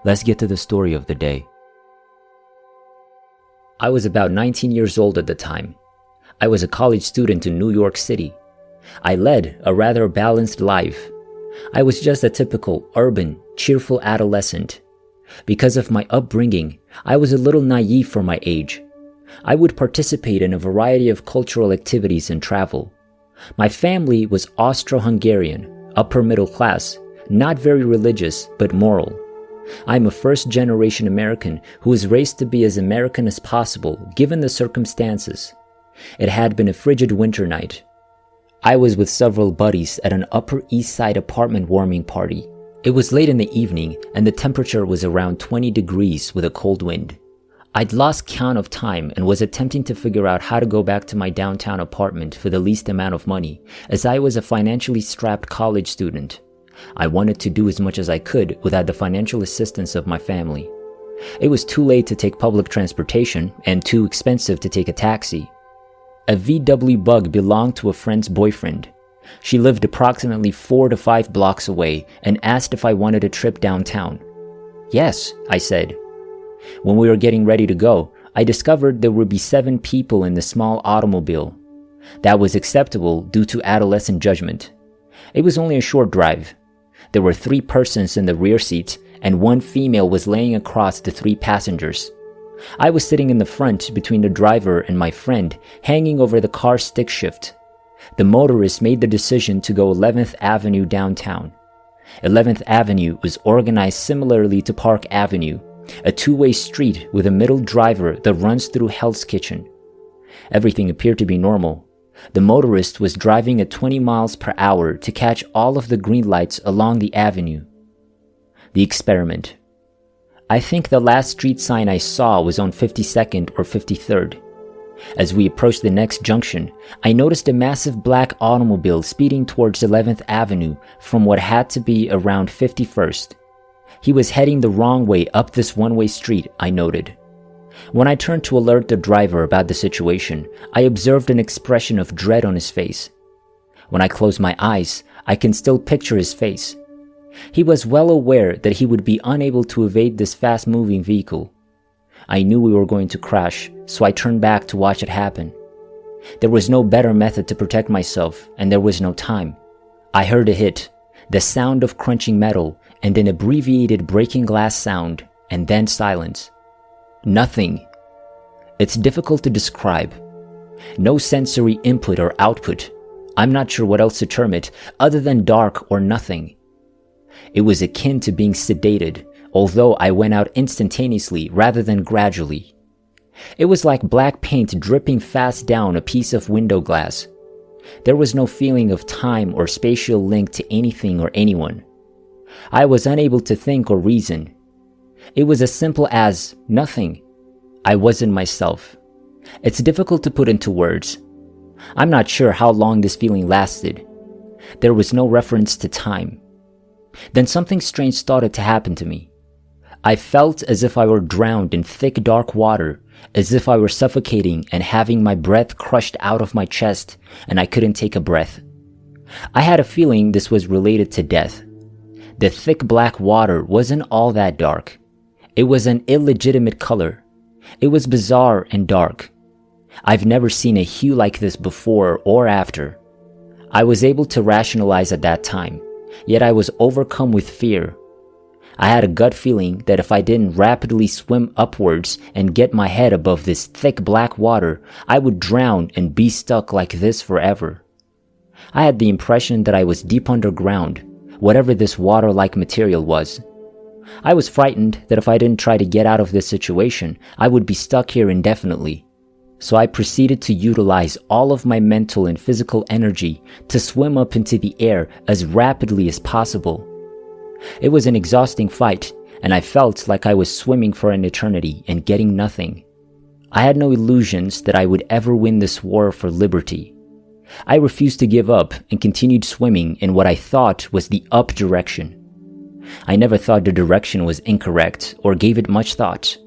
Let's get to the story of the day. I was about 19 years old at the time. I was a college student in New York City. I led a rather balanced life. I was just a typical, urban, cheerful adolescent. Because of my upbringing, I was a little naive for my age. I would participate in a variety of cultural activities and travel. My family was Austro-Hungarian, upper middle class, not very religious, but moral. I'm a first-generation American who was raised to be as American as possible, given the circumstances. It had been a frigid winter night. I was with several buddies at an Upper East Side apartment warming party. It was late in the evening, and the temperature was around 20 degrees with a cold wind. I'd lost count of time and was attempting to figure out how to go back to my downtown apartment for the least amount of money, as I was a financially strapped college student. I wanted to do as much as I could without the financial assistance of my family. It was too late to take public transportation and too expensive to take a taxi. A VW Bug belonged to a friend's boyfriend. She lived approximately 4 to 5 blocks away and asked if I wanted a trip downtown. Yes, I said. When we were getting ready to go, I discovered there would be 7 people in the small automobile. That was acceptable due to adolescent judgment. It was only a short drive. There were 3 persons in the rear seat, and 1 female was laying across the 3 passengers. I was sitting in the front between the driver and my friend, hanging over the car stick shift. The motorist made the decision to go 11th Avenue downtown. 11th Avenue was organized similarly to Park Avenue, a 2-way street with a middle driver that runs through Hell's Kitchen. Everything appeared to be normal. The motorist was driving at 20 miles per hour to catch all of the green lights along the avenue. The experiment. I think the last street sign I saw was on 52nd or 53rd. As we approached the next junction, I noticed a massive black automobile speeding towards 11th Avenue from what had to be around 51st. He was heading the wrong way up this one-way street, I noted. When I turned to alert the driver about the situation, I observed an expression of dread on his face. When I close my eyes, I can still picture his face. He was well aware that he would be unable to evade this fast-moving vehicle. I knew we were going to crash, so I turned back to watch it happen. There was no better method to protect myself, and there was no time. I heard a hit, the sound of crunching metal, and an abbreviated breaking glass sound, and then silence. Nothing. It's difficult to describe. No sensory input or output. I'm not sure what else to term it, other than dark or nothing. It was akin to being sedated, although I went out instantaneously rather than gradually. It was like black paint dripping fast down a piece of window glass. There was no feeling of time or spatial link to anything or anyone. I was unable to think or reason. It was as simple as nothing. I wasn't myself. It's difficult to put into words. I'm not sure how long this feeling lasted. There was no reference to time. Then something strange started to happen to me. I felt as if I were drowned in thick dark water, as if I were suffocating and having my breath crushed out of my chest, and I couldn't take a breath. I had a feeling this was related to death. The thick black water wasn't all that dark. It was an illegitimate color. It was bizarre and dark. I've never seen a hue like this before or after. I was able to rationalize at that time, yet I was overcome with fear. I had a gut feeling that if I didn't rapidly swim upwards and get my head above this thick black water, I would drown and be stuck like this forever. I had the impression that I was deep underground, whatever this water-like material was. I was frightened that if I didn't try to get out of this situation, I would be stuck here indefinitely. So I proceeded to utilize all of my mental and physical energy to swim up into the air as rapidly as possible. It was an exhausting fight, and I felt like I was swimming for an eternity and getting nothing. I had no illusions that I would ever win this war for liberty. I refused to give up and continued swimming in what I thought was the up direction. I never thought the direction was incorrect or gave it much thought.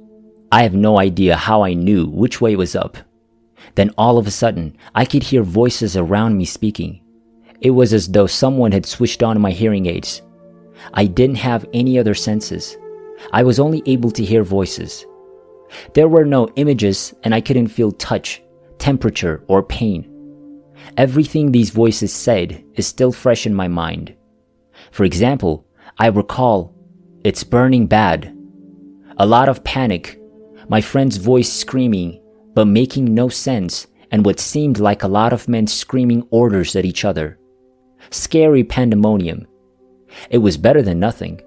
I have no idea how I knew which way was up. Then all of a sudden, I could hear voices around me speaking. It was as though someone had switched on my hearing aids. I didn't have any other senses. I was only able to hear voices. There were no images, and I couldn't feel touch, temperature, or pain. Everything these voices said is still fresh in my mind. For example, I recall, "It's burning bad." A lot of panic, my friend's voice screaming, but making no sense, and what seemed like a lot of men screaming orders at each other. Scary pandemonium. It was better than nothing.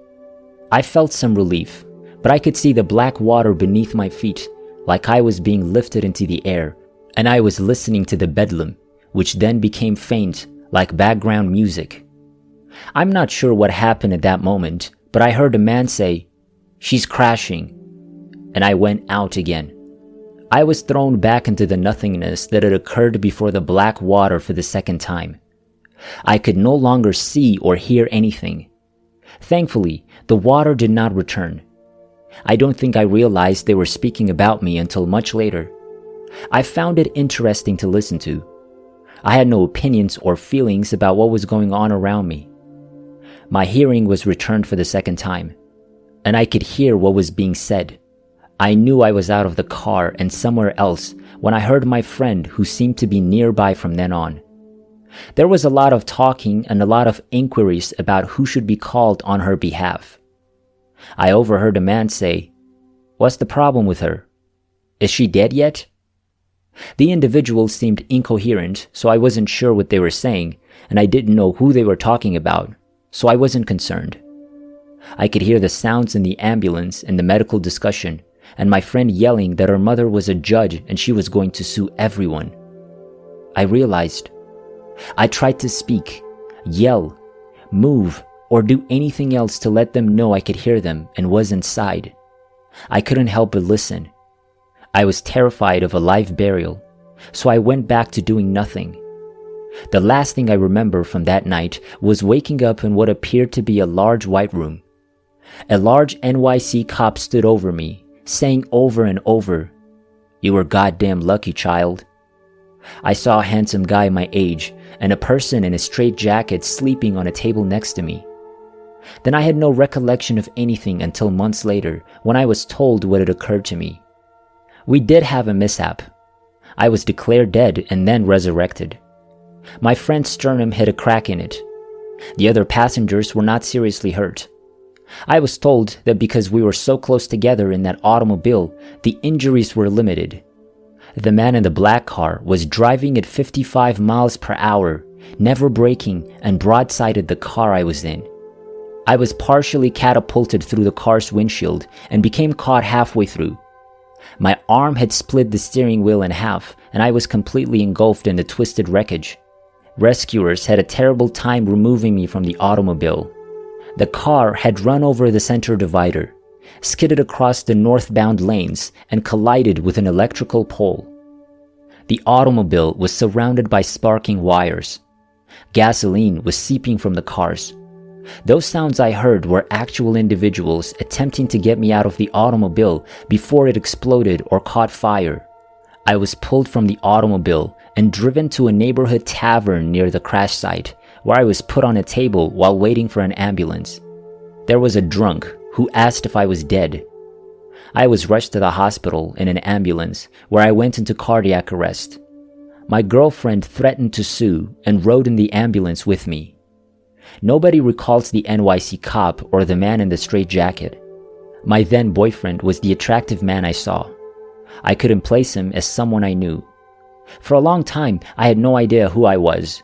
I felt some relief, but I could see the black water beneath my feet, like I was being lifted into the air, and I was listening to the bedlam, which then became faint, like background music. I'm not sure what happened at that moment, but I heard a man say, "She's crashing," and I went out again. I was thrown back into the nothingness that had occurred before the black water for the second time. I could no longer see or hear anything. Thankfully, the water did not return. I don't think I realized they were speaking about me until much later. I found it interesting to listen to. I had no opinions or feelings about what was going on around me. My hearing was returned for the second time, and I could hear what was being said. I knew I was out of the car and somewhere else when I heard my friend, who seemed to be nearby from then on. There was a lot of talking and a lot of inquiries about who should be called on her behalf. I overheard a man say, "What's the problem with her? Is she dead yet?" The individual seemed incoherent, so I wasn't sure what they were saying, and I didn't know who they were talking about, so I wasn't concerned. I could hear the sounds in the ambulance and the medical discussion, and my friend yelling that her mother was a judge and she was going to sue everyone. I realized. I tried to speak, yell, move, or do anything else to let them know I could hear them and was inside. I couldn't help but listen. I was terrified of a live burial, so I went back to doing nothing. The last thing I remember from that night was waking up in what appeared to be a large white room. A large NYC cop stood over me, saying over and over, "You were goddamn lucky, child." I saw a handsome guy my age and a person in a straitjacket sleeping on a table next to me. Then I had no recollection of anything until months later when I was told what had occurred to me. We did have a mishap. I was declared dead and then resurrected. My friend's sternum had a crack in it. The other passengers were not seriously hurt. I was told that because we were so close together in that automobile, the injuries were limited. The man in the black car was driving at 55 miles per hour, never braking, and broadsided the car I was in. I was partially catapulted through the car's windshield and became caught halfway through. My arm had split the steering wheel in half, and I was completely engulfed in the twisted wreckage. Rescuers had a terrible time removing me from the automobile. The car had run over the center divider, skidded across the northbound lanes, and collided with an electrical pole. The automobile was surrounded by sparking wires. Gasoline was seeping from the cars. Those sounds I heard were actual individuals attempting to get me out of the automobile before it exploded or caught fire. I was pulled from the automobile and driven to a neighborhood tavern near the crash site, where I was put on a table while waiting for an ambulance. There was a drunk who asked if I was dead. I was rushed to the hospital in an ambulance, where I went into cardiac arrest. My girlfriend threatened to sue and rode in the ambulance with me. Nobody recalls the NYC cop or the man in the straitjacket. My then boyfriend was the attractive man I saw. I couldn't place him as someone I knew. For a long time, I had no idea who I was.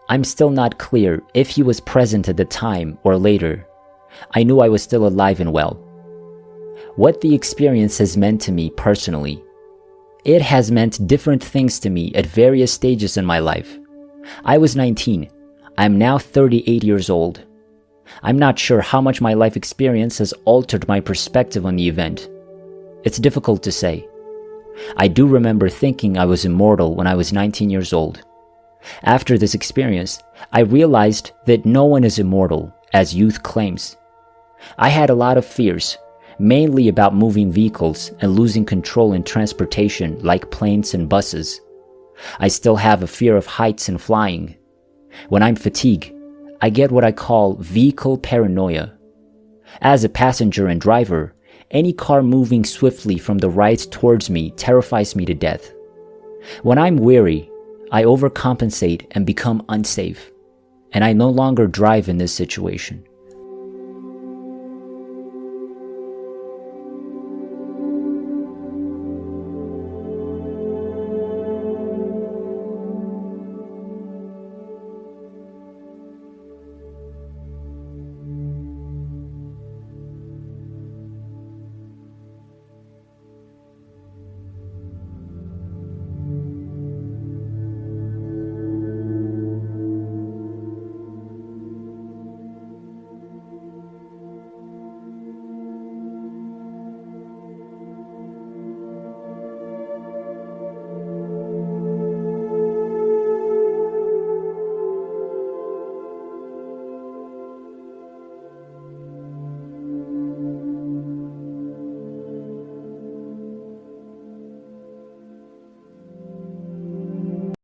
I'm still not clear if he was present at the time or later. I knew I was still alive and well. What the experience has meant to me personally. It has meant different things to me at various stages in my life. I was 19. I'm now 38 years old. I'm not sure how much my life experience has altered my perspective on the event. It's difficult to say. I do remember thinking I was immortal when I was 19 years old. After this experience, I realized that no one is immortal, as youth claims. I had a lot of fears, mainly about moving vehicles and losing control in transportation like planes and buses. I still have a fear of heights and flying. When I'm fatigued, I get what I call vehicle paranoia. As a passenger and driver, any car moving swiftly from the right towards me terrifies me to death. When I'm weary, I overcompensate and become unsafe, and I no longer drive in this situation.